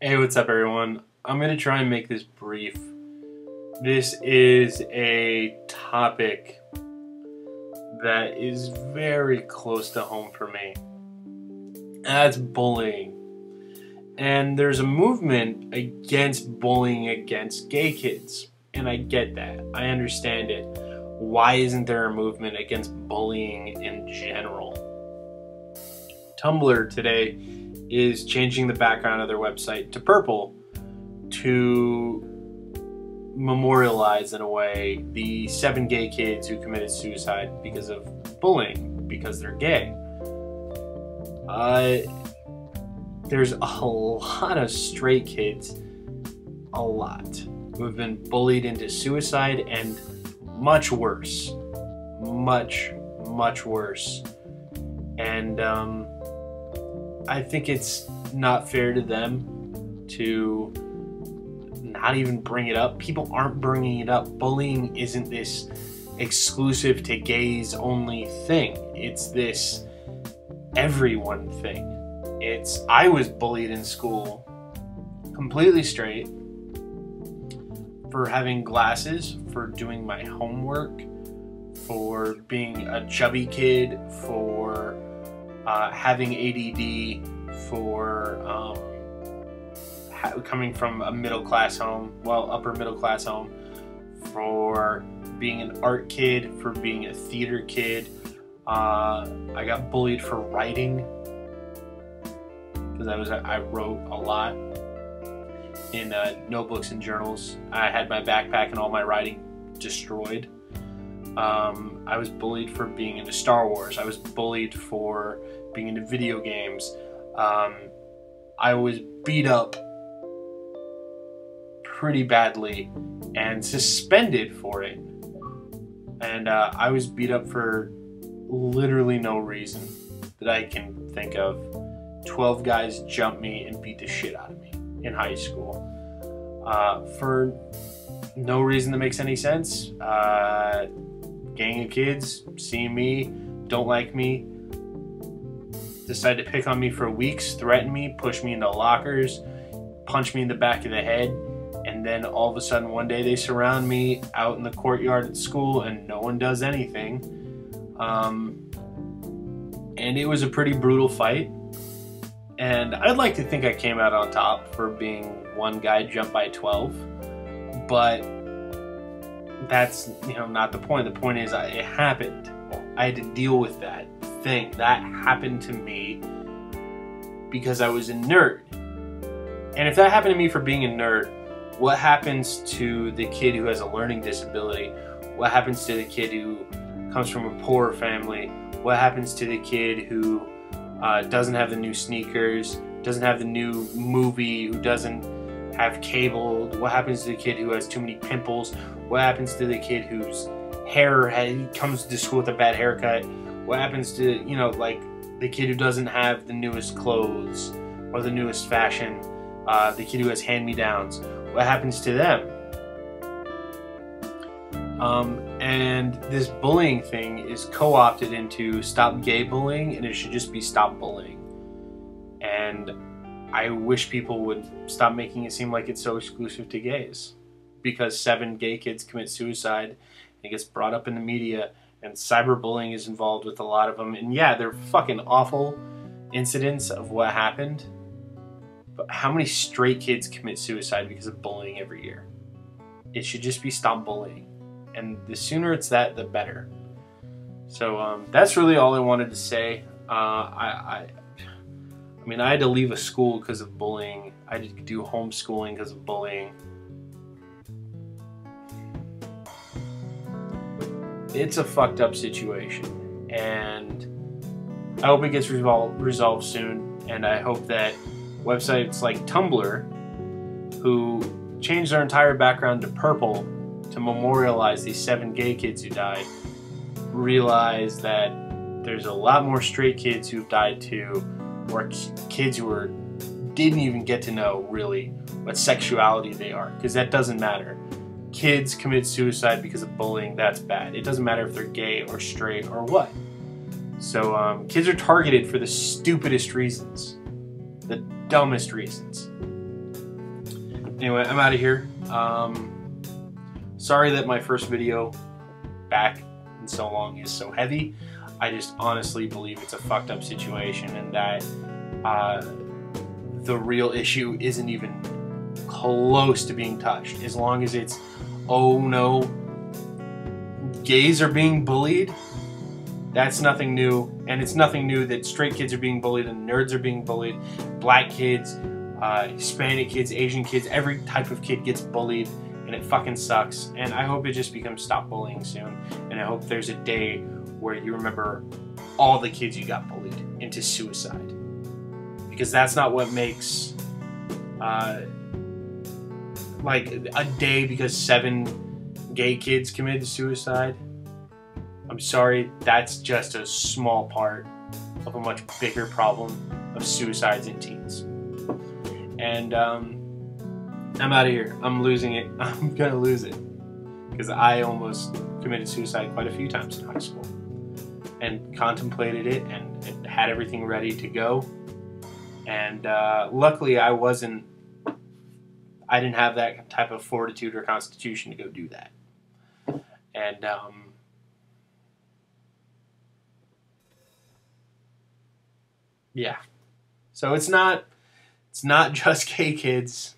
Hey, what's up, everyone? I'm going to try and make this brief. This is a topic that is very close to home for me. That's bullying. And there's a movement against bullying against gay kids. And I get that. I understand it. Why isn't there a movement against bullying in general? Tumblr today is changing the background of their website to purple to memorialize, in a way, the 7 gay kids who committed suicide because of bullying, because they're gay. There's a lot of straight kids, a lot, who have been bullied into suicide, and much worse. Much worse. And I think it's not fair to them to not even bring it up. People aren't bringing it up. Bullying isn't this exclusive to gays only thing. It's this everyone thing. I was bullied in school, completely straight, for having glasses, for doing my homework, for being a chubby kid, for having ADD, for coming from a middle-class home, well, upper middle-class home, for being an art kid, for being a theater kid. I got bullied for writing because I wrote a lot in notebooks and journals. I had my backpack and all my writing destroyed. I was bullied for being into Star Wars. I was bullied for being into video games. I was beat up pretty badly and suspended for it. And I was beat up for literally no reason that I can think of. 12 guys jumped me and beat the shit out of me in high school. For no reason that makes any sense. Gang of kids see me, don't like me, decide to pick on me for weeks, threaten me, push me into lockers, punch me in the back of the head, and then all of a sudden one day they surround me out in the courtyard at school and no one does anything. And it was a pretty brutal fight. And I'd like to think I came out on top for being one guy jumped by 12, but that's, not the point. The point is it happened. I had to deal with that thing. That happened to me because I was a nerd. And if that happened to me for being a nerd, what happens to the kid who has a learning disability? What happens to the kid who comes from a poor family? What happens to the kid who doesn't have the new sneakers, doesn't have the new movie, who doesn't have cable? What happens to the kid who has too many pimples? What happens to the kid whose hair comes to school with a bad haircut? What happens to, like the kid who doesn't have the newest clothes or the newest fashion? The kid who has hand-me-downs. What happens to them? And this bullying thing is co-opted into stop gay bullying, and it should just be stop bullying. And I wish people would stop making it seem like it's so exclusive to gays, because 7 gay kids commit suicide, and it gets brought up in the media, and cyberbullying is involved with a lot of them. And yeah, they're fucking awful incidents of what happened, but how many straight kids commit suicide because of bullying every year? It should just be stop bullying. And the sooner it's that, the better. So that's really all I wanted to say. I mean, I had to leave a school because of bullying. I had to do homeschooling because of bullying. It's a fucked up situation. And I hope it gets resolved soon. And I hope that websites like Tumblr, who changed their entire background to purple to memorialize these 7 gay kids who died, realize that there's a lot more straight kids who've died too, or kids who didn't even get to know really what sexuality they are, because that doesn't matter. Kids commit suicide because of bullying. That's bad. It doesn't matter if they're gay or straight or what. So kids are targeted for the stupidest reasons, the dumbest reasons. Anyway, I'm out of here. Sorry that my first video back in so long is so heavy. I just honestly believe it's a fucked up situation, and that the real issue isn't even close to being touched. As long as it's, oh no, gays are being bullied, that's nothing new. And it's nothing new that straight kids are being bullied and nerds are being bullied. Black kids, Hispanic kids, Asian kids, every type of kid gets bullied, and it fucking sucks. And I hope it just becomes stop bullying soon. And I hope there's a day where you remember all the kids you got bullied into suicide. Because that's not what makes, like, a day because 7 gay kids committed suicide. I'm sorry, that's just a small part of a much bigger problem of suicides in teens. And I'm out of here. I'm losing it. I'm gonna lose it. Because I almost committed suicide quite a few times in high school. And contemplated it and had everything ready to go. And luckily I didn't have that type of fortitude or constitution to go do that. And yeah. So it's not just gay kids